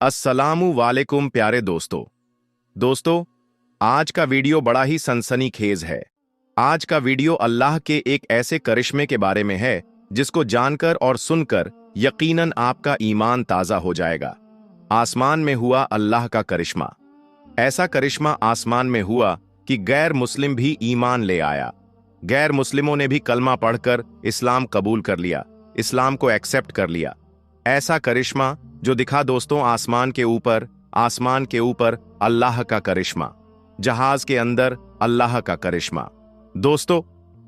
अस्सलामु वालेकुम प्यारे दोस्तों, आज का वीडियो बड़ा ही सनसनीखेज है। आज का वीडियो अल्लाह के एक ऐसे करिश्मे के बारे में है जिसको जानकर और सुनकर यकीनन आपका ईमान ताज़ा हो जाएगा। आसमान में हुआ अल्लाह का करिश्मा। ऐसा करिश्मा आसमान में हुआ कि गैर मुस्लिम भी ईमान ले आया। गैर मुस्लिमों ने भी कलमा पढ़कर इस्लाम कबूल कर लिया, इस्लाम को एक्सेप्ट कर लिया। ऐसा करिश्मा जो दिखा दोस्तों आसमान के ऊपर अल्लाह का करिश्मा, जहाज के अंदर अल्लाह का करिश्मा। दोस्तों,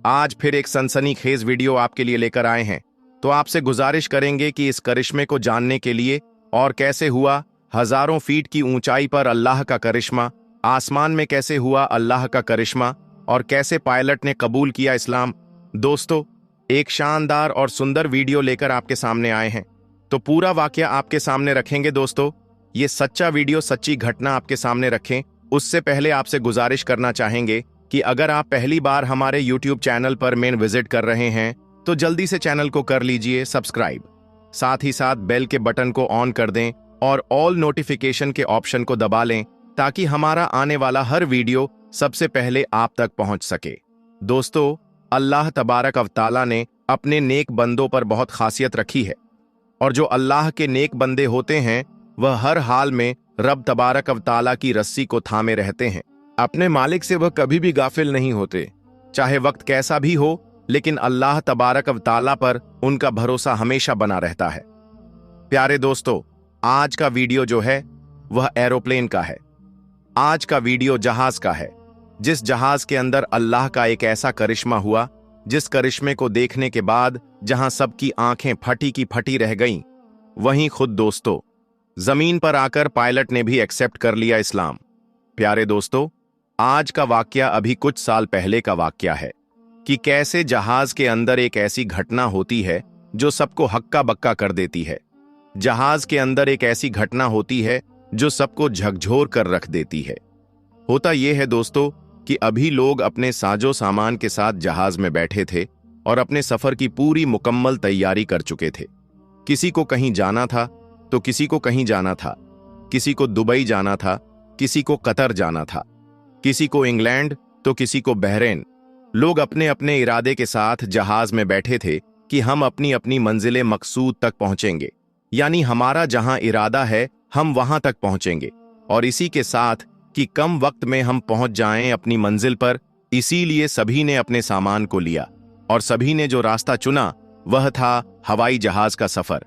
आज फिर एक सनसनीखेज वीडियो आपके लिए लेकर आए हैं, तो आपसे गुजारिश करेंगे कि इस करिश्मे को जानने के लिए और कैसे हुआ हजारों फीट की ऊंचाई पर अल्लाह का करिश्मा, आसमान में कैसे हुआ अल्लाह का करिश्मा और कैसे पायलट ने कबूल किया इस्लाम। दोस्तों, एक शानदार और सुंदर वीडियो लेकर आपके सामने आए हैं, तो पूरा वाकया आपके सामने रखेंगे। दोस्तों, ये सच्चा वीडियो, सच्ची घटना आपके सामने रखें। उससे पहले आपसे गुजारिश करना चाहेंगे कि अगर आप पहली बार हमारे YouTube चैनल पर मेन विजिट कर रहे हैं तो जल्दी से चैनल को कर लीजिए सब्सक्राइब, साथ ही साथ बेल के बटन को ऑन कर दें और ऑल नोटिफिकेशन के ऑप्शन को दबा लें ताकि हमारा आने वाला हर वीडियो सबसे पहले आप तक पहुंच सके। दोस्तों, अल्लाह तबारक व तआला ने अपने नेक बंदों पर बहुत खासियत रखी है, और जो अल्लाह के नेक बंदे होते हैं वह हर हाल में रब तबारक व तआला की रस्सी को थामे रहते हैं। अपने मालिक से वह कभी भी गाफिल नहीं होते, चाहे वक्त कैसा भी हो, लेकिन अल्लाह तबारक व तआला पर उनका भरोसा हमेशा बना रहता है। प्यारे दोस्तों, आज का वीडियो जो है वह एरोप्लेन का है। आज का वीडियो जहाज का है, जिस जहाज के अंदर अल्लाह का एक ऐसा करिश्मा हुआ, जिस करिश्मे को देखने के बाद जहां सबकी आंखें फटी की फटी रह गईं, वहीं खुद दोस्तों जमीन पर आकर पायलट ने भी एक्सेप्ट कर लिया इस्लाम। प्यारे दोस्तों, आज का वाकया अभी कुछ साल पहले का वाकया है कि कैसे जहाज के अंदर एक ऐसी घटना होती है जो सबको हक्का बक्का कर देती है। जहाज के अंदर एक ऐसी घटना होती है जो सबको झकझोर कर रख देती है। होता यह है दोस्तों कि अभी लोग अपने साजो सामान के साथ जहाज में बैठे थे और अपने सफर की पूरी मुकम्मल तैयारी कर चुके थे। किसी को कहीं जाना था तो किसी को कहीं जाना था, किसी को दुबई जाना था, किसी को कतर जाना था, किसी को इंग्लैंड तो किसी को बहरीन। लोग अपने अपने इरादे के साथ जहाज में बैठे थे कि हम अपनी अपनी मंजिले मकसूद तक पहुंचेंगे, यानी हमारा जहां इरादा है हम वहां तक पहुंचेंगे, और इसी के साथ कि कम वक्त में हम पहुंच जाएं अपनी मंजिल पर। इसीलिए सभी ने अपने सामान को लिया और सभी ने जो रास्ता चुना वह था हवाई जहाज का सफर।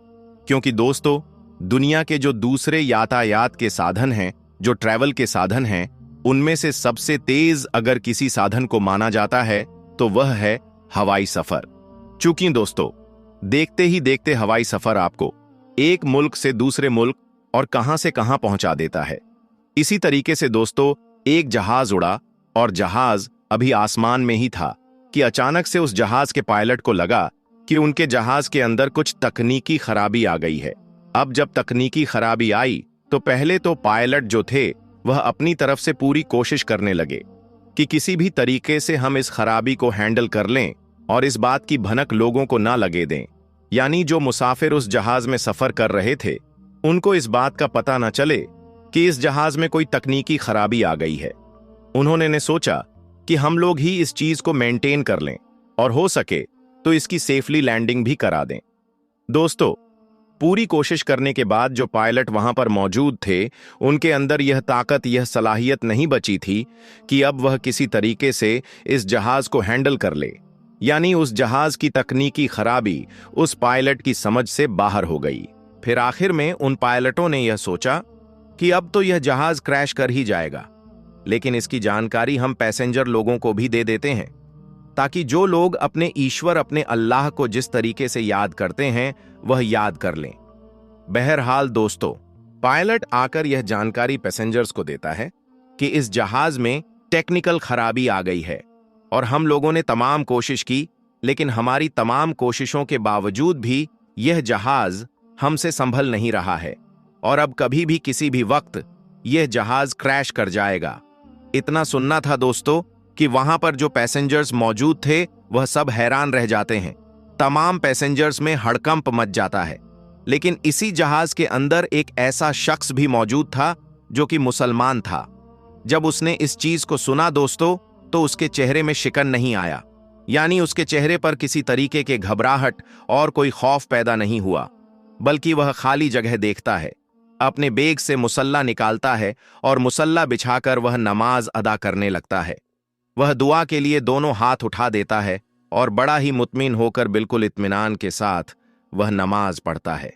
क्योंकि दोस्तों, दुनिया के जो दूसरे यातायात के साधन हैं, जो ट्रैवल के साधन हैं, उनमें से सबसे तेज अगर किसी साधन को माना जाता है तो वह है हवाई सफर। चूंकि दोस्तों, देखते ही देखते हवाई सफर आपको एक मुल्क से दूसरे मुल्क और कहां से कहां पहुंचा देता है। इसी तरीके से दोस्तों, एक जहाज उड़ा और जहाज अभी आसमान में ही था कि अचानक से उस जहाज के पायलट को लगा कि उनके जहाज के अंदर कुछ तकनीकी खराबी आ गई है। अब जब तकनीकी खराबी आई तो पहले तो पायलट जो थे वह अपनी तरफ से पूरी कोशिश करने लगे कि किसी भी तरीके से हम इस खराबी को हैंडल कर लें और इस बात की भनक लोगों को ना लगे दें, यानी जो मुसाफिर उस जहाज में सफर कर रहे थे उनको इस बात का पता न चले कि इस जहाज में कोई तकनीकी खराबी आ गई है। उन्होंने ने सोचा कि हम लोग ही इस चीज को मेंटेन कर लें और हो सके तो इसकी सेफली लैंडिंग भी करा दें। दोस्तों, पूरी कोशिश करने के बाद जो पायलट वहां पर मौजूद थे उनके अंदर यह ताकत, यह सलाहियत नहीं बची थी कि अब वह किसी तरीके से इस जहाज को हैंडल कर ले, यानी उस जहाज की तकनीकी खराबी उस पायलट की समझ से बाहर हो गई। फिर आखिर में उन पायलटों ने यह सोचा कि अब तो यह जहाज क्रैश कर ही जाएगा, लेकिन इसकी जानकारी हम पैसेंजर लोगों को भी दे देते हैं ताकि जो लोग अपने ईश्वर, अपने अल्लाह को जिस तरीके से याद करते हैं वह याद कर लें। बहरहाल दोस्तों, पायलट आकर यह जानकारी पैसेंजर्स को देता है कि इस जहाज में टेक्निकल खराबी आ गई है और हम लोगों ने तमाम कोशिश की, लेकिन हमारी तमाम कोशिशों के बावजूद भी यह जहाज हमसे संभल नहीं रहा है और अब कभी भी किसी भी वक्त यह जहाज क्रैश कर जाएगा। इतना सुनना था दोस्तों कि वहां पर जो पैसेंजर्स मौजूद थे वह सब हैरान रह जाते हैं। तमाम पैसेंजर्स में हड़कंप मच जाता है लेकिन इसी जहाज के अंदर एक ऐसा शख्स भी मौजूद था जो कि मुसलमान था। जब उसने इस चीज को सुना दोस्तों, तो उसके चेहरे में शिकन नहीं आया, यानी उसके चेहरे पर किसी तरीके के घबराहट और कोई खौफ पैदा नहीं हुआ, बल्कि वह खाली जगह देखता है, अपने बेग से मुसल्ला निकालता है और मुसल्ला बिछाकर वह नमाज अदा करने लगता है। वह दुआ के लिए दोनों हाथ उठा देता है और बड़ा ही मुतमिन होकर बिल्कुल इत्मीनान के साथ वह नमाज पढ़ता है,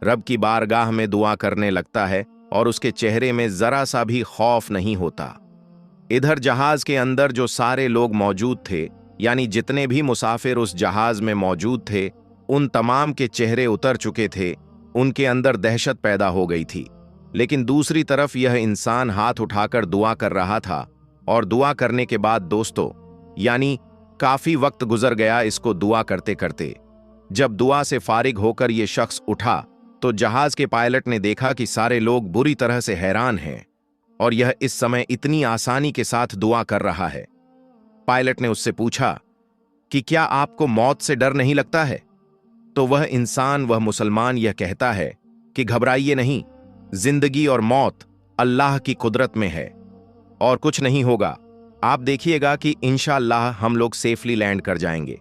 रब की बारगाह में दुआ करने लगता है और उसके चेहरे में जरा सा भी खौफ नहीं होता। इधर जहाज के अंदर जो सारे लोग मौजूद थे, यानी जितने भी मुसाफिर उस जहाज में मौजूद थे, उन तमाम के चेहरे उतर चुके थे, उनके अंदर दहशत पैदा हो गई थी। लेकिन दूसरी तरफ यह इंसान हाथ उठाकर दुआ कर रहा था, और दुआ करने के बाद दोस्तों, यानी काफी वक्त गुजर गया इसको दुआ करते करते। जब दुआ से फारिग होकर यह शख्स उठा, तो जहाज के पायलट ने देखा कि सारे लोग बुरी तरह से हैरान हैं और यह इस समय इतनी आसानी के साथ दुआ कर रहा है। पायलट ने उससे पूछा कि क्या आपको मौत से डर नहीं लगता है? तो वह इंसान, वह मुसलमान यह कहता है कि घबराइए नहीं, जिंदगी और मौत अल्लाह की कुदरत में है और कुछ नहीं होगा। आप देखिएगा कि इंशाअल्लाह हम लोग सेफली लैंड कर जाएंगे।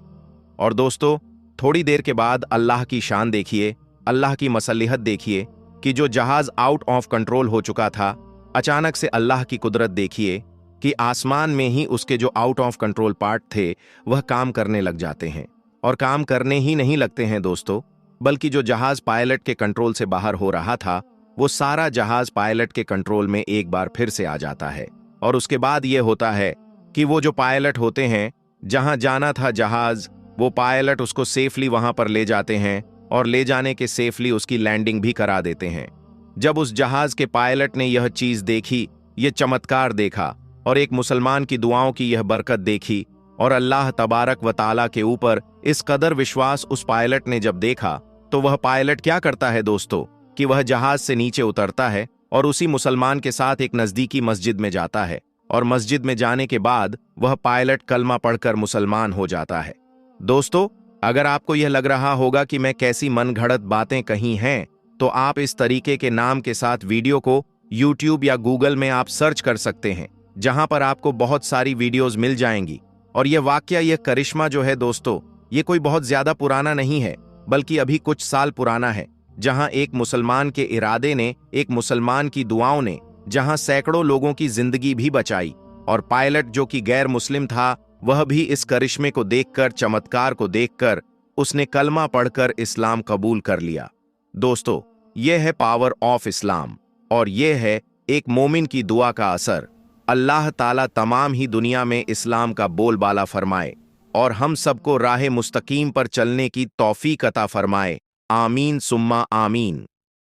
और दोस्तों, थोड़ी देर के बाद अल्लाह की शान देखिए, अल्लाह की मसल्लिहत देखिए कि जो जहाज आउट ऑफ कंट्रोल हो चुका था, अचानक से अल्लाह की कुदरत देखिए कि आसमान में ही उसके जो आउट ऑफ कंट्रोल पार्ट थे वह काम करने लग जाते हैं। और काम करने ही नहीं लगते हैं दोस्तों, बल्कि जो जहाज पायलट के कंट्रोल से बाहर हो रहा था, वो सारा जहाज पायलट के कंट्रोल में एक बार फिर से आ जाता है। और उसके बाद यह होता है कि वो जो पायलट होते हैं, जहां जाना था जहाज, वो पायलट उसको सेफली वहां पर ले जाते हैं और ले जाने के सेफली उसकी लैंडिंग भी करा देते हैं। जब उस जहाज के पायलट ने यह चीज देखी, यह चमत्कार देखा और एक मुसलमान की दुआओं की यह बरकत देखी और अल्लाह तबारक व ताला के ऊपर इस कदर विश्वास उस पायलट ने जब देखा, तो वह पायलट क्या करता है दोस्तों कि वह जहाज से नीचे उतरता है और उसी मुसलमान के साथ एक नजदीकी मस्जिद में जाता है। और मस्जिद में जाने के बाद वह पायलट कलमा पढ़कर मुसलमान हो जाता है। दोस्तों, अगर आपको यह लग रहा होगा कि मैं कैसी मनगढ़ंत बातें कही हैं, तो आप इस तरीके के नाम के साथ वीडियो को YouTube या Google में आप सर्च कर सकते हैं, जहां पर आपको बहुत सारी वीडियोस मिल जाएंगी। और यह वाकया, यह करिश्मा जो है दोस्तों, ये कोई बहुत ज्यादा पुराना नहीं है, बल्कि अभी कुछ साल पुराना है, जहां एक मुसलमान के इरादे ने, एक मुसलमान की दुआओं ने, जहां सैकड़ों लोगों की जिंदगी भी बचाई। और पायलट जो कि गैर मुस्लिम था, वह भी इस करिश्मे को देखकर, चमत्कार को देखकर, उसने कलमा पढ़कर इस्लाम कबूल कर लिया। दोस्तों, यह है पावर ऑफ इस्लाम और यह है एक मोमिन की दुआ का असर। अल्लाह ताला तमाम ही दुनिया में इस्लाम का बोलबाला फरमाए और हम सबको राह मुस्तकीम पर चलने की तौफीक अता फरमाए। आमीन सुम्मा आमीन।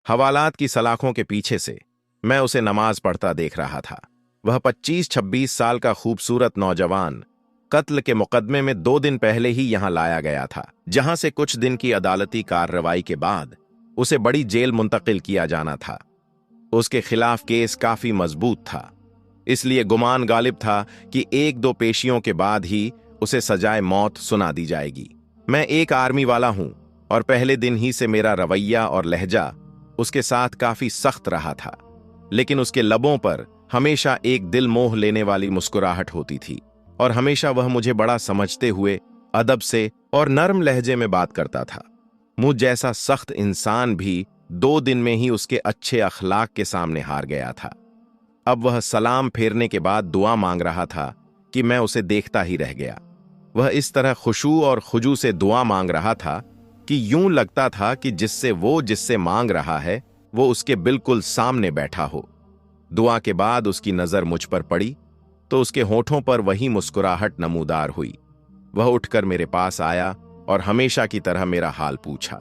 हवालात की सलाखों के पीछे से मैं उसे नमाज पढ़ता देख रहा था। वह 25-26 साल का खूबसूरत नौजवान कत्ल के मुकदमे में 2 दिन पहले ही यहां लाया गया था, जहां से कुछ दिन की अदालती कार्रवाई के बाद उसे बड़ी जेल मुंतकिल किया जाना था। उसके खिलाफ केस काफी मजबूत था, इसलिए गुमान गालिब था कि 1-2 पेशियों के बाद ही उसे सजाए मौत सुना दी जाएगी। मैं एक आर्मी वाला हूं और पहले दिन ही से मेरा रवैया और लहजा उसके साथ काफी सख्त रहा था, लेकिन उसके लबों पर हमेशा एक दिल मोह लेने वाली मुस्कुराहट होती थी और हमेशा वह मुझे बड़ा समझते हुए अदब से और नरम लहजे में बात करता था। मुझ जैसा सख्त इंसान भी 2 दिन में ही उसके अच्छे अखलाक के सामने हार गया था। अब वह सलाम फेरने के बाद दुआ मांग रहा था कि मैं उसे देखता ही रह गया। वह इस तरह खुशू और खुजू से दुआ मांग रहा था कि यूं लगता था कि जिससे मांग रहा है वो उसके बिल्कुल सामने बैठा हो। दुआ के बाद उसकी नजर मुझ पर पड़ी तो उसके होठों पर वही मुस्कुराहट नमूदार हुई। वह उठकर मेरे पास आया और हमेशा की तरह मेरा हाल पूछा।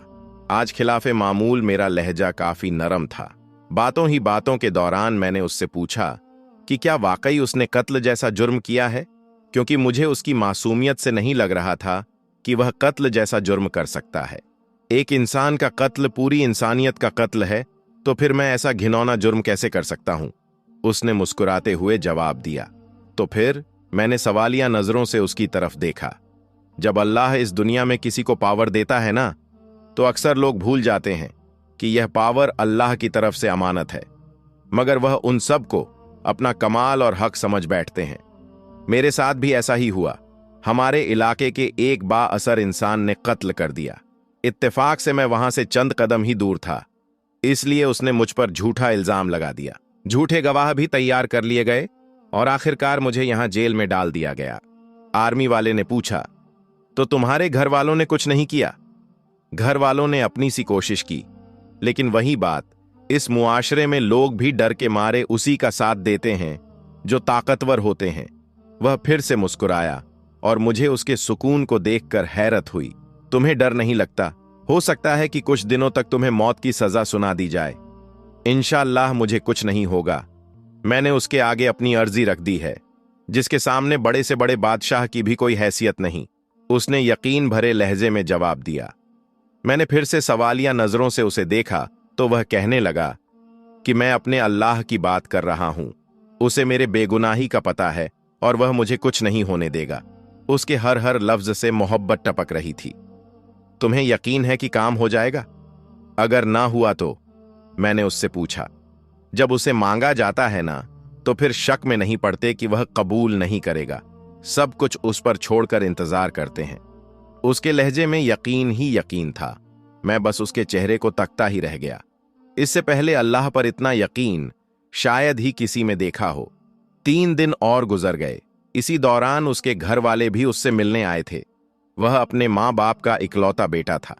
आज खिलाफे मामूल मेरा लहजा काफी नरम था। बातों ही बातों के दौरान मैंने उससे पूछा कि क्या वाकई उसने कत्ल जैसा जुर्म किया है, क्योंकि मुझे उसकी मासूमियत से नहीं लग रहा था कि वह कत्ल जैसा जुर्म कर सकता है। एक इंसान का कत्ल पूरी इंसानियत का कत्ल है, तो फिर मैं ऐसा घिनौना जुर्म कैसे कर सकता हूं? उसने मुस्कुराते हुए जवाब दिया। तो फिर मैंने सवालिया नजरों से उसकी तरफ देखा। जब अल्लाह इस दुनिया में किसी को पावर देता है ना, तो अक्सर लोग भूल जाते हैं कि यह पावर अल्लाह की तरफ से अमानत है, मगर वह उन सब को अपना कमाल और हक समझ बैठते हैं। मेरे साथ भी ऐसा ही हुआ। हमारे इलाके के एक बाअसर इंसान ने कत्ल कर दिया। इत्तेफाक से मैं वहां से चंद कदम ही दूर था, इसलिए उसने मुझ पर झूठा इल्जाम लगा दिया। झूठे गवाह भी तैयार कर लिए गए और आखिरकार मुझे यहां जेल में डाल दिया गया। आर्मी वाले ने पूछा, तो तुम्हारे घर वालों ने कुछ नहीं किया? घर वालों ने अपनी सी कोशिश की, लेकिन वही बात, इस मुआशरे में लोग भी डर के मारे उसी का साथ देते हैं जो ताकतवर होते हैं। वह फिर से मुस्कुराया और मुझे उसके सुकून को देखकर हैरत हुई। तुम्हें डर नहीं लगता? हो सकता है कि कुछ दिनों तक तुम्हें मौत की सजा सुना दी जाए। इंशाअल्लाह मुझे कुछ नहीं होगा। मैंने उसके आगे अपनी अर्जी रख दी है, जिसके सामने बड़े से बड़े बादशाह की भी कोई हैसियत नहीं। उसने यकीन भरे लहजे में जवाब दिया। मैंने फिर से सवालिया नजरों से उसे देखा तो वह कहने लगा कि मैं अपने अल्लाह की बात कर रहा हूं। उसे मेरे बेगुनाही का पता है और वह मुझे कुछ नहीं होने देगा। उसके हर हर लफ्ज से मोहब्बत टपक रही थी। तुम्हें यकीन है कि काम हो जाएगा? अगर ना हुआ तो? मैंने उससे पूछा। जब उसे मांगा जाता है ना, तो फिर शक में नहीं पड़ते कि वह कबूल नहीं करेगा। सब कुछ उस पर छोड़कर इंतजार करते हैं। उसके लहजे में यकीन ही यकीन था। मैं बस उसके चेहरे को तकता ही रह गया। इससे पहले अल्लाह पर इतना यकीन शायद ही किसी में देखा हो। 3 दिन और गुजर गए। इसी दौरान उसके घर वाले भी उससे मिलने आए थे। वह अपने माँ बाप का इकलौता बेटा था।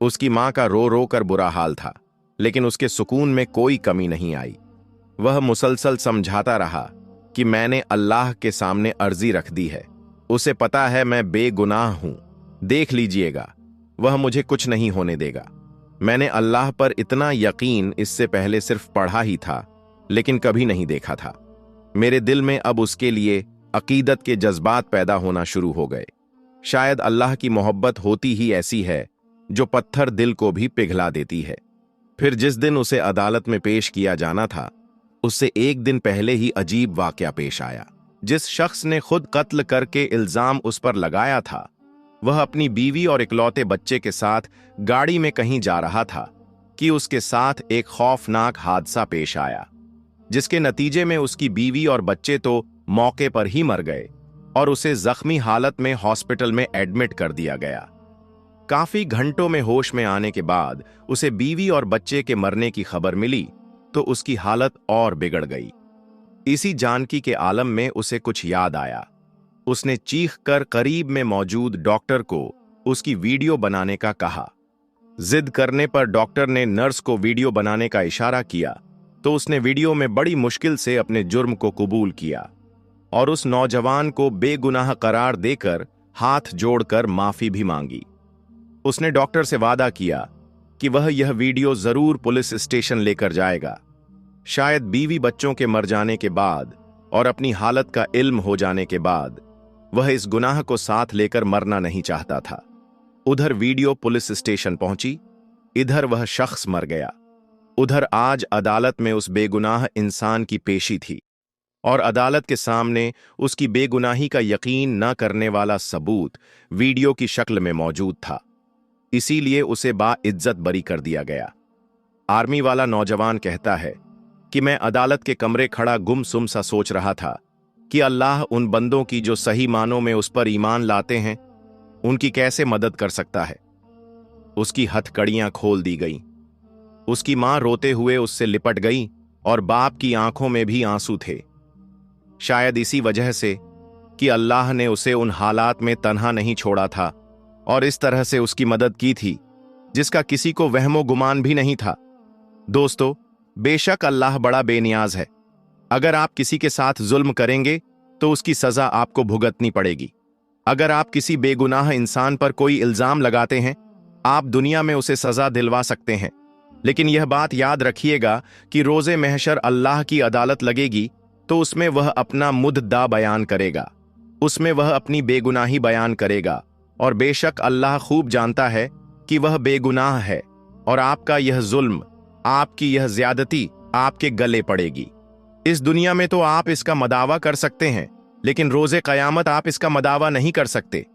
उसकी माँ का रो रो कर बुरा हाल था, लेकिन उसके सुकून में कोई कमी नहीं आई। वह मुसलसल समझाता रहा कि मैंने अल्लाह के सामने अर्जी रख दी है। उसे पता है मैं बेगुनाह हूं। देख लीजिएगा, वह मुझे कुछ नहीं होने देगा। मैंने अल्लाह पर इतना यकीन इससे पहले सिर्फ पढ़ा ही था, लेकिन कभी नहीं देखा था। मेरे दिल में अब उसके लिए अकीदत के जज्बात पैदा होना शुरू हो गए। शायद अल्लाह की मोहब्बत होती ही ऐसी है जो पत्थर दिल को भी पिघला देती है। फिर जिस दिन उसे अदालत में पेश किया जाना था, उससे एक दिन पहले ही अजीब वाकया पेश आया। जिस शख्स ने खुद कत्ल करके इल्जाम उस पर लगाया था, वह अपनी बीवी और इकलौते बच्चे के साथ गाड़ी में कहीं जा रहा था कि उसके साथ एक खौफनाक हादसा पेश आया, जिसके नतीजे में उसकी बीवी और बच्चे तो मौके पर ही मर गए और उसे जख्मी हालत में हॉस्पिटल में एडमिट कर दिया गया। काफी घंटों में होश में आने के बाद उसे बीवी और बच्चे के मरने की खबर मिली तो उसकी हालत और बिगड़ गई। इसी जानकी के आलम में उसे कुछ याद आया। उसने चीखकर करीब में मौजूद डॉक्टर को उसकी वीडियो बनाने का कहा। जिद करने पर डॉक्टर ने नर्स को वीडियो बनाने का इशारा किया तो उसने वीडियो में बड़ी मुश्किल से अपने जुर्म को कबूल किया और उस नौजवान को बेगुनाह करार देकर हाथ जोड़कर माफी भी मांगी। उसने डॉक्टर से वादा किया कि वह यह वीडियो जरूर पुलिस स्टेशन लेकर जाएगा। शायद बीवी बच्चों के मर जाने के बाद और अपनी हालत का इल्म हो जाने के बाद वह इस गुनाह को साथ लेकर मरना नहीं चाहता था। उधर वीडियो पुलिस स्टेशन पहुंची, इधर वह शख्स मर गया। उधर आज अदालत में उस बेगुनाह इंसान की पेशी थी और अदालत के सामने उसकी बेगुनाही का यकीन न करने वाला सबूत वीडियो की शक्ल में मौजूद था। इसीलिए उसे बाइज्जत बरी कर दिया गया। आर्मी वाला नौजवान कहता है कि मैं अदालत के कमरे खड़ा गुमसुम सा सोच रहा था कि अल्लाह उन बंदों की जो सही मानों में उस पर ईमान लाते हैं, उनकी कैसे मदद कर सकता है। उसकी हथकड़ियां खोल दी गईं। उसकी मां रोते हुए उससे लिपट गई और बाप की आंखों में भी आंसू थे। शायद इसी वजह से कि अल्लाह ने उसे उन हालात में तन्हा नहीं छोड़ा था और इस तरह से उसकी मदद की थी जिसका किसी को वहमो गुमान भी नहीं था। दोस्तों, बेशक अल्लाह बड़ा बेनियाज है। अगर आप किसी के साथ जुल्म करेंगे तो उसकी सजा आपको भुगतनी पड़ेगी। अगर आप किसी बेगुनाह इंसान पर कोई इल्जाम लगाते हैं, आप दुनिया में उसे सजा दिलवा सकते हैं, लेकिन यह बात याद रखिएगा कि रोजे महशर अल्लाह की अदालत लगेगी तो उसमें वह अपना मुद्दा बयान करेगा, उसमें वह अपनी बेगुनाही बयान करेगा और बेशक अल्लाह खूब जानता है कि वह बेगुनाह है और आपका यह जुल्म, आपकी यह ज्यादती आपके गले पड़ेगी। इस दुनिया में तो आप इसका मदावा कर सकते हैं, लेकिन रोजे कयामत आप इसका मदावा नहीं कर सकते।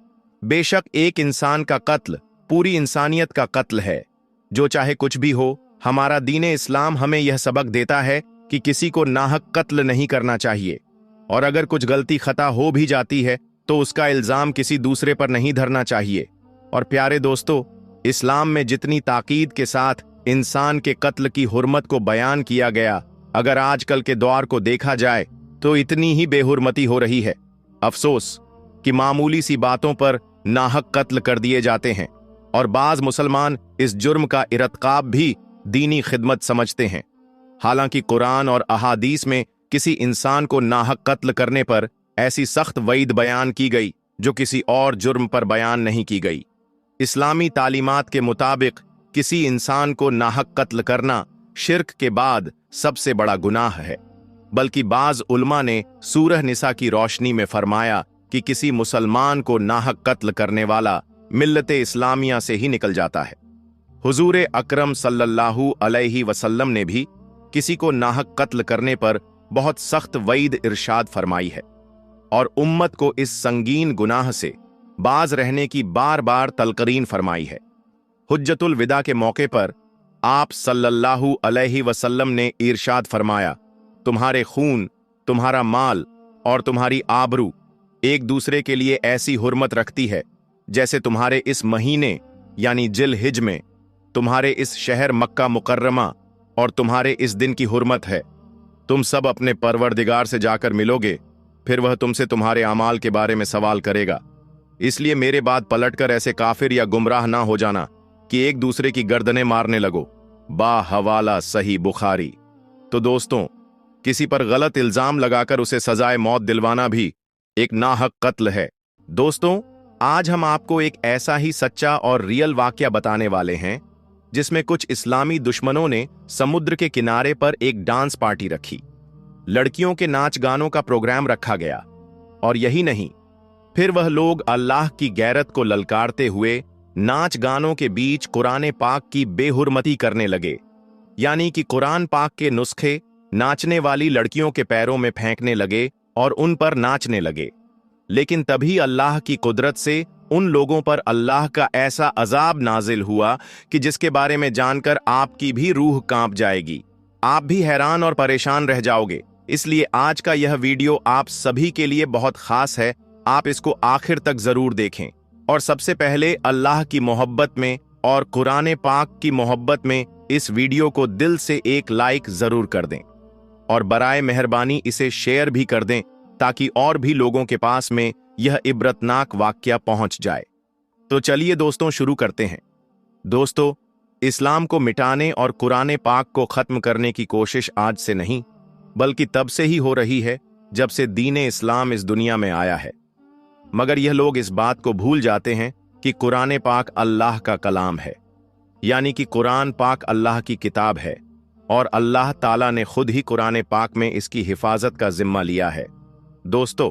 बेशक एक इंसान का कत्ल पूरी इंसानियत का कत्ल है। जो चाहे कुछ भी हो, हमारा दीन इस्लाम हमें यह सबक देता है कि किसी को नाहक कत्ल नहीं करना चाहिए, और अगर कुछ गलती खता हो भी जाती है तो उसका इल्जाम किसी दूसरे पर नहीं धरना चाहिए। और प्यारे दोस्तों, इस्लाम में जितनी ताकीद के साथ इंसान के कत्ल की हुर्मत को बयान किया गया, अगर आजकल के दौर को देखा जाए तो इतनी ही बेहुरमती हो रही है। अफसोस कि मामूली सी बातों पर नाहक कत्ल कर दिए जाते हैं, और बाज मुसलमान इस जुर्म का इरतकाब भी दीनी खिदमत समझते हैं। हालांकि कुरान और अहादीस में किसी इंसान को नाहक कत्ल करने पर ऐसी सख्त वईद बयान की गई जो किसी और जुर्म पर बयान नहीं की गई। इस्लामी तालीमात के मुताबिक किसी इंसान को नाहक कत्ल करना शिर्क के बाद सबसे बड़ा गुनाह है, बल्कि बाज उलमा ने सूरह निसा की रोशनी में फरमाया कि किसी मुसलमान को नाहक कत्ल करने वाला मिल्लत इस्लामिया से ही निकल जाता है। हुजूर अकरम सल्लल्लाहु अलैहि वसल्लम ने भी किसी को नाहक कत्ल करने पर बहुत सख्त वईद इरशाद फरमाई है, और उम्मत को इस संगीन गुनाह से बाज रहने की बार बार तलकरीन फरमाई है। हुज्जतुल विदा के मौके पर आप सल्लल्लाहु अलैहि वसल्लम ने इरशाद फरमाया, तुम्हारे खून, तुम्हारा माल और तुम्हारी आबरू एक दूसरे के लिए ऐसी हुर्मत रखती है जैसे तुम्हारे इस महीने यानी जिल हिज में तुम्हारे इस शहर मक्का मुकर्रमा और तुम्हारे इस दिन की हुर्मत है। तुम सब अपने परवरदिगार से जाकर मिलोगे, फिर वह तुमसे तुम्हारे अमाल के बारे में सवाल करेगा। इसलिए मेरे बाद पलटकर ऐसे काफिर या गुमराह ना हो जाना कि एक दूसरे की गर्दनें मारने लगो। बा हवाला सही बुखारी। तो दोस्तों, किसी पर गलत इल्जाम लगाकर उसे सजाए मौत दिलवाना भी एक नाहक कत्ल है। दोस्तों, आज हम आपको एक ऐसा ही सच्चा और रियल वाकया बताने वाले हैं जिसमें कुछ इस्लामी दुश्मनों ने समुद्र के किनारे पर एक डांस पार्टी रखी। लड़कियों के नाच गानों का प्रोग्राम रखा गया, और यही नहीं, फिर वह लोग अल्लाह की गैरत को ललकारते हुए नाच गानों के बीच कुरान पाक की बेहुरमती करने लगे। यानी कि कुरान पाक के नुस्खे नाचने वाली लड़कियों के पैरों में फेंकने लगे और उन पर नाचने लगे। लेकिन तभी अल्लाह की कुदरत से उन लोगों पर अल्लाह का ऐसा अजाब नाजिल हुआ कि जिसके बारे में जानकर आपकी भी रूह कांप जाएगी। आप भी हैरान और परेशान रह जाओगे। इसलिए आज का यह वीडियो आप सभी के लिए बहुत खास है। आप इसको आखिर तक जरूर देखें, और सबसे पहले अल्लाह की मोहब्बत में और कुरान पाक की मोहब्बत में इस वीडियो को दिल से एक लाइक जरूर कर दें, और बराए मेहरबानी इसे शेयर भी कर दें ताकि और भी लोगों के पास में यह इबरतनाक वाकया पहुंच जाए। तो चलिए दोस्तों, शुरू करते हैं। दोस्तों, इस्लाम को मिटाने और कुरान पाक को खत्म करने की कोशिश आज से नहीं, बल्कि तब से ही हो रही है जब से दीन इस्लाम इस दुनिया में आया है। मगर यह लोग इस बात को भूल जाते हैं कि कुरान पाक अल्लाह का कलाम है, यानी कि कुरान पाक अल्लाह की किताब है, और अल्लाह ताला ने खुद ही कुरान पाक में इसकी हिफाजत का जिम्मा लिया है। दोस्तों,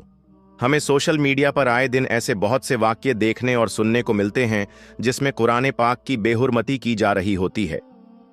हमें सोशल मीडिया पर आए दिन ऐसे बहुत से वाक्य देखने और सुनने को मिलते हैं जिसमें कुरान पाक की बेहुरमती की जा रही होती है,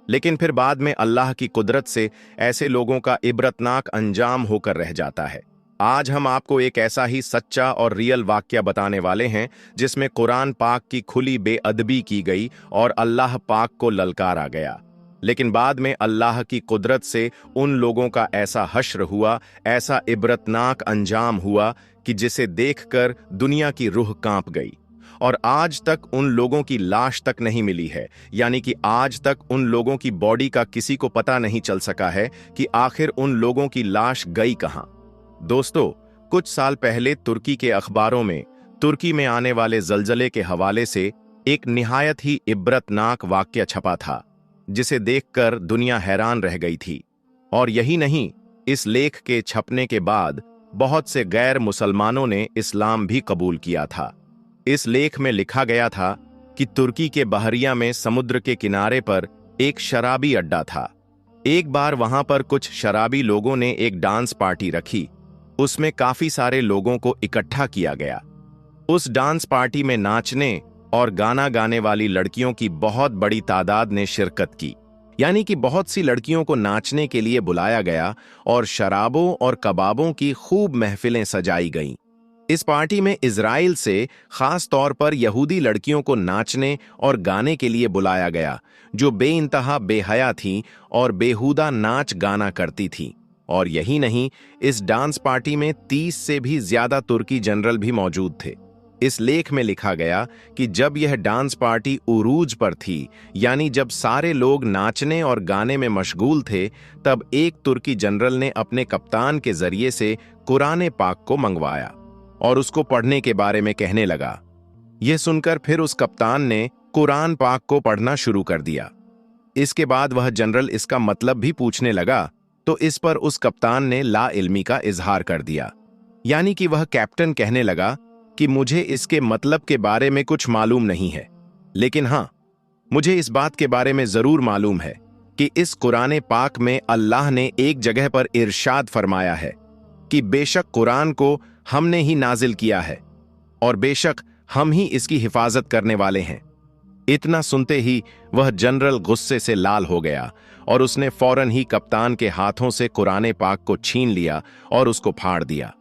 लेकिन फिर बाद में अल्लाह की कुदरत से ऐसे लोगों का इबरतनाक अंजाम होकर रह जाता है। आज हम आपको एक ऐसा ही सच्चा और रियल वाकया बताने वाले हैं जिसमें कुरान पाक की खुली बेअदबी की गई और अल्लाह पाक को ललकारा गया, लेकिन बाद में अल्लाह की कुदरत से उन लोगों का ऐसा हश्र हुआ, ऐसा इबरतनाक अंजाम हुआ कि जिसे देखकर दुनिया की रूह कांप गई, और आज तक उन लोगों की लाश तक नहीं मिली है। यानी कि आज तक उन लोगों की बॉडी का किसी को पता नहीं चल सका है कि आखिर उन लोगों की लाश गई कहां। दोस्तों, कुछ साल पहले तुर्की के अखबारों में तुर्की में आने वाले जलजले के हवाले से एक निहायत ही इबरतनाक वाकया छपा था, जिसे देखकर दुनिया हैरान रह गई थी। और यही नहीं, इस लेख के छपने के बाद बहुत से गैर मुसलमानों ने इस्लाम भी कबूल किया था। इस लेख में लिखा गया था कि तुर्की के बहरिया में समुद्र के किनारे पर एक शराबी अड्डा था। एक बार वहां पर कुछ शराबी लोगों ने एक डांस पार्टी रखी। उसमें काफी सारे लोगों को इकट्ठा किया गया। उस डांस पार्टी में नाचने और गाना गाने वाली लड़कियों की बहुत बड़ी तादाद ने शिरकत की। यानी कि बहुत सी लड़कियों को नाचने के लिए बुलाया गया और शराबों और कबाबों की खूब महफिलें सजाई गईं। इस पार्टी में इजराइल से खास तौर पर यहूदी लड़कियों को नाचने और गाने के लिए बुलाया गया, जो बेइंतहा बेहया थीं और बेहुदा नाच गाना करती थीं। और यही नहीं, इस डांस पार्टी में 30 से भी ज्यादा तुर्की जनरल भी मौजूद थे। इस लेख में लिखा गया कि जब यह डांस पार्टी उरूज पर थी, यानी जब सारे लोग नाचने और गाने में मशगूल थे, तब एक तुर्की जनरल ने अपने कप्तान के जरिए से कुरान पाक को मंगवाया और उसको पढ़ने के बारे में कहने लगा। यह सुनकर फिर उस कप्तान ने कुरान पाक को पढ़ना शुरू कर दिया। इसके बाद वह जनरल इसका मतलब भी पूछने लगा, तो इस पर उस कप्तान ने ला इल्मी का इजहार कर दिया, यानी कि वह कैप्टन कहने लगा कि मुझे इसके मतलब के बारे में कुछ मालूम नहीं है, लेकिन हां, मुझे इस बात के बारे में जरूर मालूम है कि इस कुरान पाक में अल्लाह ने एक जगह पर इरशाद फरमाया है कि बेशक कुरान को हमने ही नाजिल किया है और बेशक हम ही इसकी हिफाजत करने वाले हैं। इतना सुनते ही वह जनरल गुस्से से लाल हो गया और उसने फौरन ही कप्तान के हाथों से कुरान पाक को छीन लिया और उसको फाड़ दिया,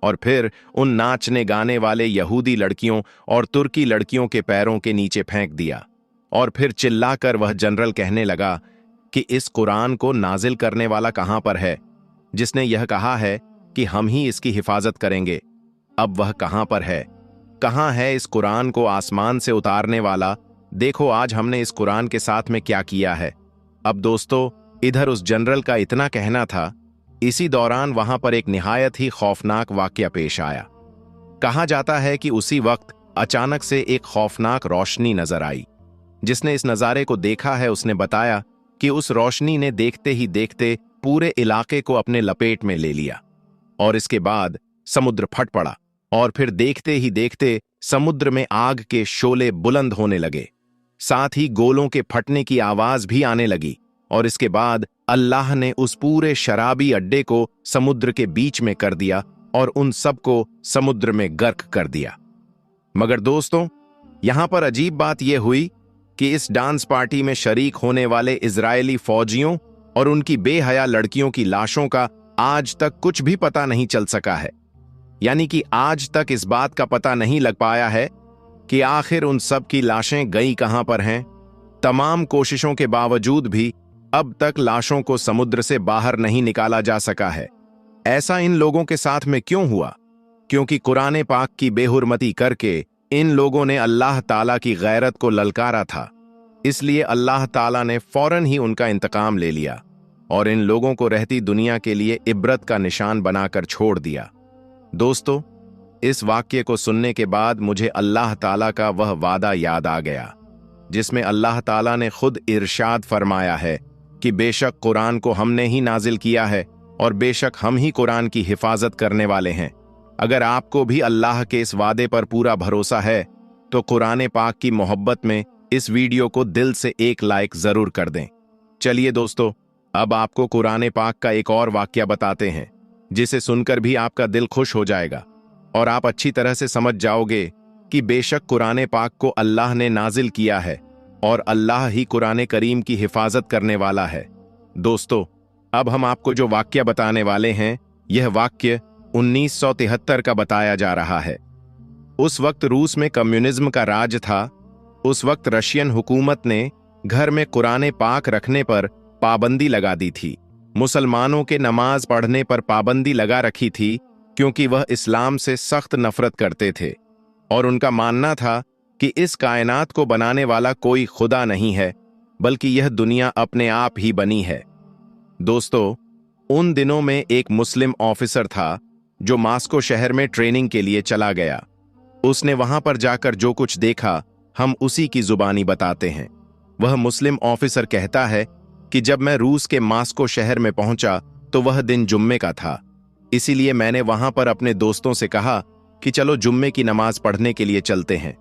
और फिर उन नाचने गाने वाले यहूदी लड़कियों और तुर्की लड़कियों के पैरों के नीचे फेंक दिया। और फिर चिल्लाकर वह जनरल कहने लगा कि इस कुरान को नाजिल करने वाला कहां पर है, जिसने यह कहा है कि हम ही इसकी हिफाजत करेंगे। अब वह कहां पर है? कहां है इस कुरान को आसमान से उतारने वाला? देखो आज हमने इस कुरान के साथ में क्या किया है। अब दोस्तों, इधर उस जनरल का इतना कहना था, इसी दौरान वहां पर एक निहायत ही खौफनाक वाकया पेश आया। कहा जाता है कि उसी वक्त अचानक से एक खौफनाक रोशनी नजर आई। जिसने इस नजारे को देखा है उसने बताया कि उस रोशनी ने देखते ही देखते पूरे इलाके को अपने लपेट में ले लिया और इसके बाद समुद्र फट पड़ा और फिर देखते ही देखते समुद्र में आग के शोले बुलंद होने लगे, साथ ही गोलों के फटने की आवाज भी आने लगी। और इसके बाद अल्लाह ने उस पूरे शराबी अड्डे को समुद्र के बीच में कर दिया और उन सबको समुद्र में गर्क कर दिया। मगर दोस्तों, यहां पर अजीब बात यह हुई कि इस डांस पार्टी में शरीक होने वाले इजरायली फौजियों और उनकी बेहया लड़कियों की लाशों का आज तक कुछ भी पता नहीं चल सका है। यानी कि आज तक इस बात का पता नहीं लग पाया है कि आखिर उन सब की लाशें गई कहां पर हैं। तमाम कोशिशों के बावजूद भी अब तक लाशों को समुद्र से बाहर नहीं निकाला जा सका है। ऐसा इन लोगों के साथ में क्यों हुआ? क्योंकि कुरान पाक की बेहुरमती करके इन लोगों ने अल्लाह ताला की गैरत को ललकारा था। इसलिए अल्लाह ताला ने फौरन ही उनका इंतकाम ले लिया और इन लोगों को रहती दुनिया के लिए इबरत का निशान बनाकर छोड़ दिया। दोस्तों, इस वाक्य को सुनने के बाद मुझे अल्लाह ताला का वह वादा याद आ गया जिसमें अल्लाह ताला ने खुद इरशाद फरमाया है कि बेशक कुरान को हमने ही नाजिल किया है और बेशक हम ही कुरान की हिफाजत करने वाले हैं। अगर आपको भी अल्लाह के इस वादे पर पूरा भरोसा है तो कुरान पाक की मोहब्बत में इस वीडियो को दिल से एक लाइक जरूर कर दें। चलिए दोस्तों, अब आपको कुरान पाक का एक और वाक्या बताते हैं जिसे सुनकर भी आपका दिल खुश हो जाएगा और आप अच्छी तरह से समझ जाओगे कि बेशक कुरान पाक को अल्लाह ने नाजिल किया है और अल्लाह ही कुरान करीम की हिफाजत करने वाला है। दोस्तों, अब हम आपको जो वाक्य बताने वाले हैं, यह वाक्य 1973 का बताया जा रहा है। उस वक्त रूस में कम्युनिज्म का राज था। उस वक्त रशियन हुकूमत ने घर में कुरान पाक रखने पर पाबंदी लगा दी थी। मुसलमानों के नमाज पढ़ने पर पाबंदी लगा रखी थी क्योंकि वह इस्लाम से सख्त नफरत करते थे और उनका मानना था कि इस कायनात को बनाने वाला कोई खुदा नहीं है, बल्कि यह दुनिया अपने आप ही बनी है। दोस्तों, उन दिनों में एक मुस्लिम ऑफिसर था जो मास्को शहर में ट्रेनिंग के लिए चला गया। उसने वहां पर जाकर जो कुछ देखा हम उसी की जुबानी बताते हैं। वह मुस्लिम ऑफिसर कहता है कि जब मैं रूस के मास्को शहर में पहुंचा तो वह दिन जुम्मे का था, इसीलिए मैंने वहां पर अपने दोस्तों से कहा कि चलो जुम्मे की नमाज पढ़ने के लिए चलते हैं।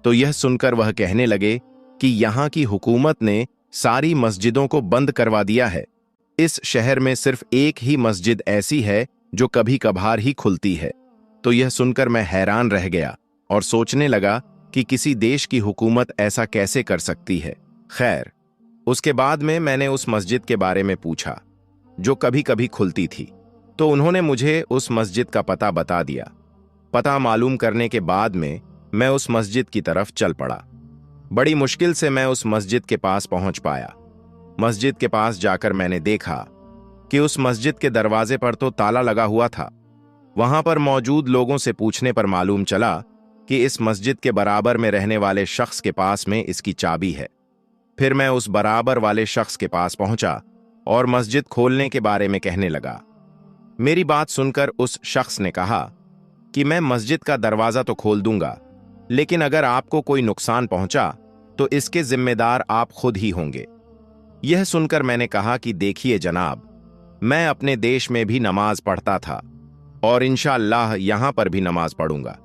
तो यह सुनकर वह कहने लगे कि यहाँ की हुकूमत ने सारी मस्जिदों को बंद करवा दिया है। इस शहर में सिर्फ एक ही मस्जिद ऐसी है जो कभी कभार ही खुलती है। तो यह सुनकर मैं हैरान रह गया और सोचने लगा कि किसी देश की हुकूमत ऐसा कैसे कर सकती है। खैर, उसके बाद में मैंने उस मस्जिद के बारे में पूछा जो कभी कभी खुलती थी, तो उन्होंने मुझे उस मस्जिद का पता बता दिया। पता मालूम करने के बाद में मैं उस मस्जिद की तरफ चल पड़ा। बड़ी मुश्किल से मैं उस मस्जिद के पास पहुंच पाया। मस्जिद के पास जाकर मैंने देखा कि उस मस्जिद के दरवाजे पर तो ताला लगा हुआ था। वहां पर मौजूद लोगों से पूछने पर मालूम चला कि इस मस्जिद के बराबर में रहने वाले शख्स के पास में इसकी चाबी है। फिर मैं उस बराबर वाले शख्स के पास पहुंचा और मस्जिद खोलने के बारे में कहने लगा। मेरी बात सुनकर उस शख्स ने कहा कि मैं मस्जिद का दरवाजा तो खोल दूंगा, लेकिन अगर आपको कोई नुकसान पहुंचा तो इसके जिम्मेदार आप खुद ही होंगे। यह सुनकर मैंने कहा कि देखिए जनाब, मैं अपने देश में भी नमाज पढ़ता था और इंशाअल्लाह यहां पर भी नमाज पढ़ूंगा,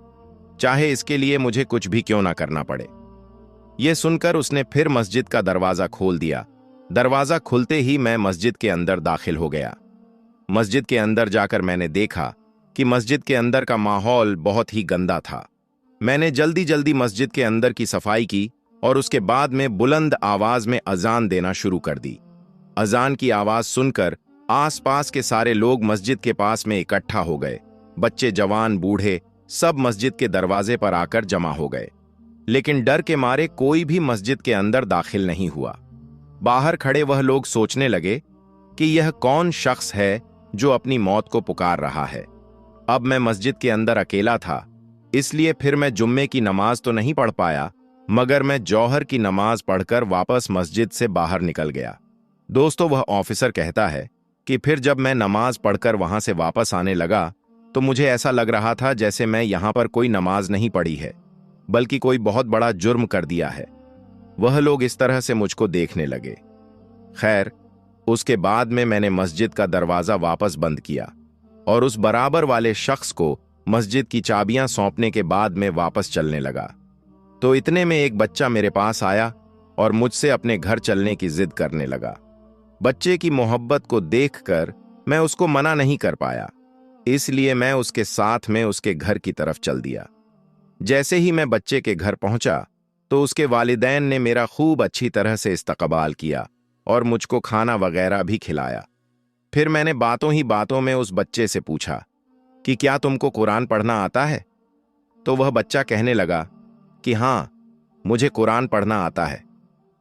चाहे इसके लिए मुझे कुछ भी क्यों ना करना पड़े। यह सुनकर उसने फिर मस्जिद का दरवाजा खोल दिया। दरवाजा खुलते ही मैं मस्जिद के अंदर दाखिल हो गया। मस्जिद के अंदर जाकर मैंने देखा कि मस्जिद के अंदर का माहौल बहुत ही गंदा था। मैंने जल्दी जल्दी मस्जिद के अंदर की सफाई की और उसके बाद में बुलंद आवाज में अजान देना शुरू कर दी। अजान की आवाज सुनकर आसपास के सारे लोग मस्जिद के पास में इकट्ठा हो गए। बच्चे, जवान, बूढ़े सब मस्जिद के दरवाजे पर आकर जमा हो गए, लेकिन डर के मारे कोई भी मस्जिद के अंदर दाखिल नहीं हुआ। बाहर खड़े वह लोग सोचने लगे कि यह कौन शख्स है जो अपनी मौत को पुकार रहा है। अब मैं मस्जिद के अंदर अकेला था, इसलिए फिर मैं जुम्मे की नमाज तो नहीं पढ़ पाया, मगर मैं जौहर की नमाज पढ़कर वापस मस्जिद से बाहर निकल गया। दोस्तों, वह ऑफिसर कहता है कि फिर जब मैं नमाज पढ़कर वहां से वापस आने लगा तो मुझे ऐसा लग रहा था जैसे मैं यहां पर कोई नमाज नहीं पढ़ी है, बल्कि कोई बहुत बड़ा जुर्म कर दिया है। वह लोग इस तरह से मुझको देखने लगे। खैर, उसके बाद में मैंने मस्जिद का दरवाजा वापस बंद किया और उस बराबर वाले शख्स को मस्जिद की चाबियां सौंपने के बाद में वापस चलने लगा। तो इतने में एक बच्चा मेरे पास आया और मुझसे अपने घर चलने की जिद करने लगा। बच्चे की मोहब्बत को देखकर मैं उसको मना नहीं कर पाया, इसलिए मैं उसके साथ में उसके घर की तरफ चल दिया। जैसे ही मैं बच्चे के घर पहुंचा तो उसके वालिदैन ने मेरा खूब अच्छी तरह से इस्तकबाल किया और मुझको खाना वगैरह भी खिलाया। फिर मैंने बातों ही बातों में उस बच्चे से पूछा कि क्या तुमको कुरान पढ़ना आता है? तो वह बच्चा कहने लगा कि हाँ, मुझे कुरान पढ़ना आता है।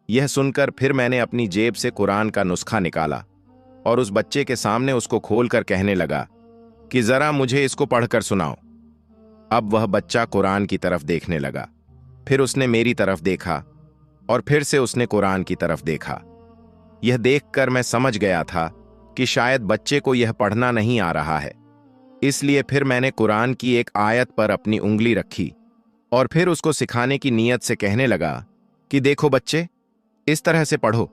यह सुनकर फिर मैंने अपनी जेब से कुरान का नुस्खा निकाला और उस बच्चे के सामने उसको खोलकर कहने लगा कि जरा मुझे इसको पढ़कर सुनाओ। अब वह बच्चा कुरान की तरफ देखने लगा। फिर उसने मेरी तरफ देखा और फिर से उसने कुरान की तरफ देखा। यह देखकर मैं समझ गया था कि शायद बच्चे को यह पढ़ना नहीं आ रहा है, इसलिए फिर मैंने कुरान की एक आयत पर अपनी उंगली रखी और फिर उसको सिखाने की नीयत से कहने लगा कि देखो बच्चे, इस तरह से पढ़ो।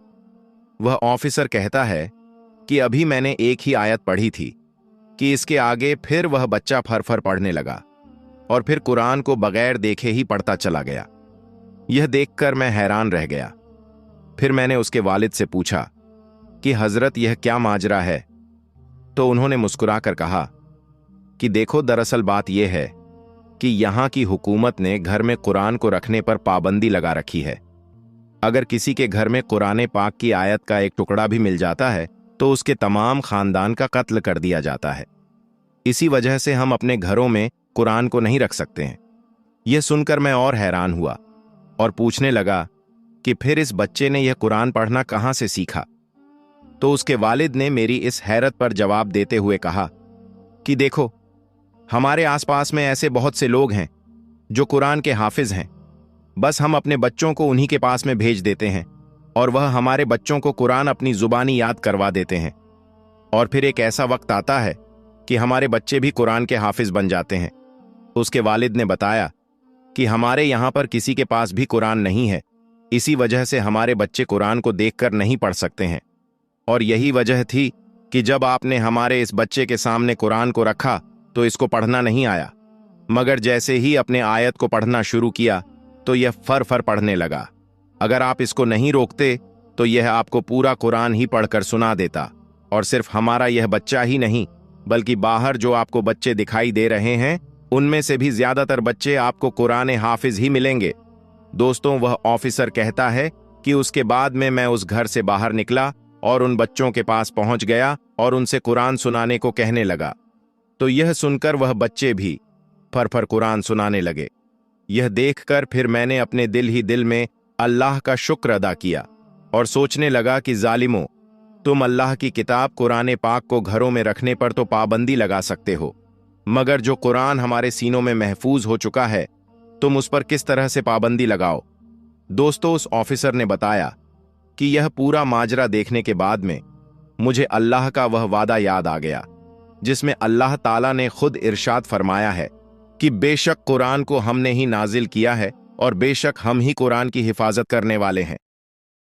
वह ऑफिसर कहता है कि अभी मैंने एक ही आयत पढ़ी थी कि इसके आगे फिर वह बच्चा फरफर पढ़ने लगा और फिर कुरान को बगैर देखे ही पढ़ता चला गया। यह देखकर मैं हैरान रह गया। फिर मैंने उसके वालिद से पूछा कि हजरत, यह क्या माजरा है? तो उन्होंने मुस्कुराकर कहा कि देखो, दरअसल बात यह है कि यहां की हुकूमत ने घर में कुरान को रखने पर पाबंदी लगा रखी है। अगर किसी के घर में कुरान पाक की आयत का एक टुकड़ा भी मिल जाता है तो उसके तमाम खानदान का कत्ल कर दिया जाता है। इसी वजह से हम अपने घरों में कुरान को नहीं रख सकते हैं। यह सुनकर मैं और हैरान हुआ और पूछने लगा कि फिर इस बच्चे ने यह कुरान पढ़ना कहां से सीखा? तो उसके वालिद ने मेरी इस हैरत पर जवाब देते हुए कहा कि देखो, हमारे आसपास में ऐसे बहुत से लोग हैं जो कुरान के हाफिज हैं। बस हम अपने बच्चों को उन्हीं के पास में भेज देते हैं और वह हमारे बच्चों को कुरान अपनी जुबानी याद करवा देते हैं, और फिर एक ऐसा वक्त आता है कि हमारे बच्चे भी कुरान के हाफिज बन जाते हैं। उसके वालिद ने बताया कि हमारे यहाँ पर किसी के पास भी कुरान नहीं है, इसी वजह से हमारे बच्चे कुरान को देखकर नहीं पढ़ सकते हैं। और यही वजह थी कि जब आपने हमारे इस बच्चे के सामने कुरान को रखा तो इसको पढ़ना नहीं आया, मगर जैसे ही अपने आयत को पढ़ना शुरू किया तो यह फर फर पढ़ने लगा। अगर आप इसको नहीं रोकते तो यह आपको पूरा कुरान ही पढ़कर सुना देता। और सिर्फ हमारा यह बच्चा ही नहीं, बल्कि बाहर जो आपको बच्चे दिखाई दे रहे हैं उनमें से भी ज्यादातर बच्चे आपको कुरान हाफिज ही मिलेंगे। दोस्तों, वह ऑफिसर कहता है कि उसके बाद में मैं उस घर से बाहर निकला और उन बच्चों के पास पहुंच गया और उनसे कुरान सुनाने को कहने लगा। तो यह सुनकर वह बच्चे भी फर फर कुरान सुनाने लगे। यह देखकर फिर मैंने अपने दिल ही दिल में अल्लाह का शुक्र अदा किया और सोचने लगा कि जालिमों, तुम अल्लाह की किताब कुरान पाक को घरों में रखने पर तो पाबंदी लगा सकते हो, मगर जो कुरान हमारे सीनों में महफूज हो चुका है, तुम उस पर किस तरह से पाबंदी लगाओ। दोस्तों, उस ऑफिसर ने बताया कि यह पूरा माजरा देखने के बाद में मुझे अल्लाह का वह वादा याद आ गया जिसमें अल्लाह ताला ने खुद इरशाद फरमाया है कि बेशक कुरान को हमने ही नाजिल किया है और बेशक हम ही कुरान की हिफाजत करने वाले हैं।